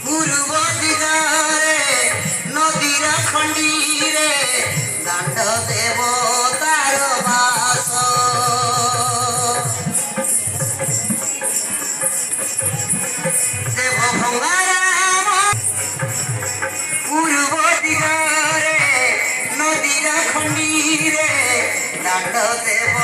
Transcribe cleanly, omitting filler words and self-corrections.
পূর্ব দিগরে নদীর খণ্ডীরে দাণ্ড দেবতার বাস দেব ভঙ্গারাম পূর্ব দিগরে নদীর খণ্ডীরে দাণ্ড দেব